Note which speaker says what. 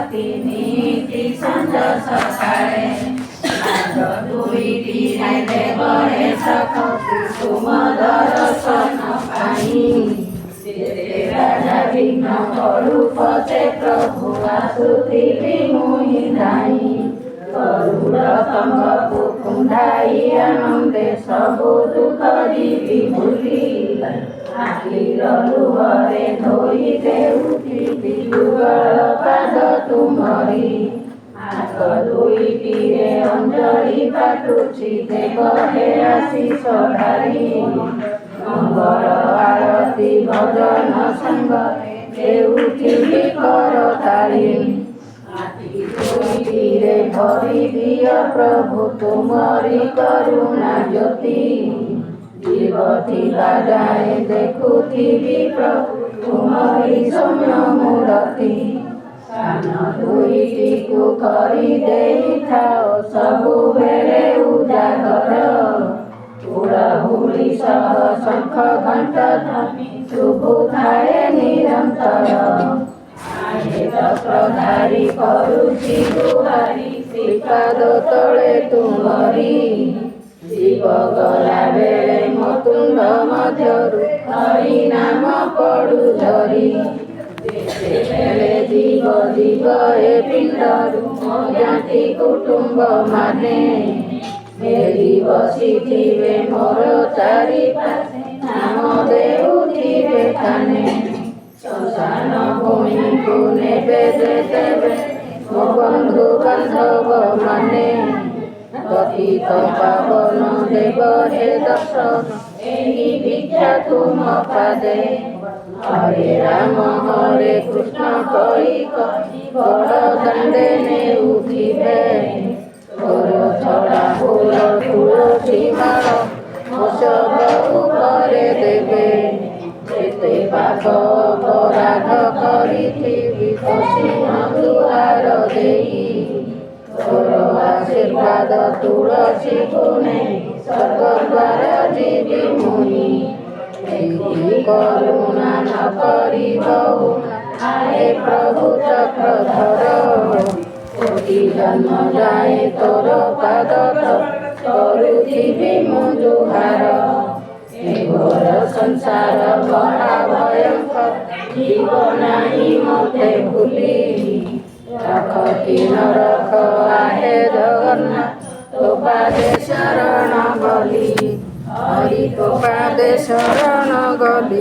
Speaker 1: ଅତି ନୀତି ସଞ୍ଜ ସକାଳେ ଦୁଇଟିରେ ଦେବରେ ଶକ୍ତି ତୁମ ଦର୍ଶନ ପାଇଁ ରାଜା ବିଘ୍ନ କରୁ ପଛେ ପ୍ରଭୁ ଆସୁଥିବି ମୁହିଁ ଧାଇଁ ଗରୁଡ଼ ତମ୍ବକୁ କୁଣ୍ଢାଇ ଆନନ୍ଦେ ସବୁ ଦୁଃଖ ଯିବି ଭୁଲି ଆଖିର ଲୁହରେ ଧୋଇ ଦେଉଥିବି ଯୁଗଳ ପାଦ ତୁମରି ହାତ ଦୁଇଟିରେ ଅଞ୍ଜଳି ପାଟୁଛି ଦେବ ହେ ଆଶିଷ ଢାଳି ମଙ୍ଗଳ ଆଳତି ଭଜନ ସଙ୍ଗ ଦେଉଥିବି କରତାଳି ଦୁଇଟିରେ ଭରି ଦିଅ ପ୍ରଭୁ ତୁମରି କରୁଣା ଜ୍ୟୋତି ଜୀବ ଥିବା ଯାଏ ଦେଖୁଥିବି ପ୍ରଭୁ ତୁମରି ସୌମ୍ୟ ମୂରତି କାନ ଦୁଇଟିକୁ କରି ଦେଇଥାଅ ସବୁବେଳେ ଉଜାଗର ହୁଳହୁଳି ସହ ଶଙ୍ଖ ଘଣ୍ଟ ଧ୍ୱନି ଶୁଭୁଥାଏ ନିରନ୍ତର ଚକ୍ରଧାରୀ କରୁଛି ଗୁହାରି ଶ୍ରୀପାଦ ତଳେ ତୁମରି ଜୀବ ଗଲା ବେଳେ ମୋ ତୁଣ୍ଡ ମଧ୍ୟରୁ ହରି ନାମ ପଡୁ ଝରି ଯେତେବେଳେ ଜୀବ ଜୀବ ଏ ପିଣ୍ଡରୁ ମୋ ଜ୍ଞାତି କୁଟୁମ୍ବ ମାନେ ଫେରି ବସିଥିବେ ମୋର ଚାରିପାଖେ ନାମ ଦେଉଥିବେ କାନେ ଶ୍ମଶାନ ଭୂମିକୁ ନେବେ ଯେତେବେଳେ ମୋ ବନ୍ଧୁ ବାନ୍ଧବ ମାନେ ପତିତ ପାବନ ଦେବ ହେ ଦର୍ଶନ ଏହି ଭିକ୍ଷା ତୁମ ପାଦେ ହରେ ରାମ ହରେ କୃଷ୍ଣ କହି କହି ବଡ଼ ଦାଣ୍ଡେ ନେଉଥିବେ ତୋର ଛଡ଼ା ଫୁଲ ତୁଳସୀ ମାଳ ମୋ ଶବ ଉପରେ ଦେବେ ଯେତେ ପାପ ଅପରାଧ କରିଥିବି ତ ସିଂହ ଦୁଆର ଦେଇ ତୋର ଆଶୀର୍ବାଦ ତୁଳସୀକୁ ନେଇ ସ୍ୱର୍ଗଦ୍ୱାର ଯିବି ମୁନି ଏହି କରୁଣା ନ କରିବ ଆଏ ପ୍ରଭୁ ଚକ୍ରଧର କୋଟି ଜନ୍ମ ଯାଏ ତୋର ପାଦ କରୁଥିବି ମୁଁ ଜୁହାର ଏ ଘୋର ସଂସାର ମହା ଭୟଙ୍କର ଯିବ ନାହିଁ ମୋତେ ଭୁଲି ରଖ କି ନ ରଖ ଆହେ ଜଗନ୍ନାଥ ତୋ ପାଦେ ଶରଣ ଗଲି ହରି ତୋ ପାଦେ ଶରଣ ଗଲି।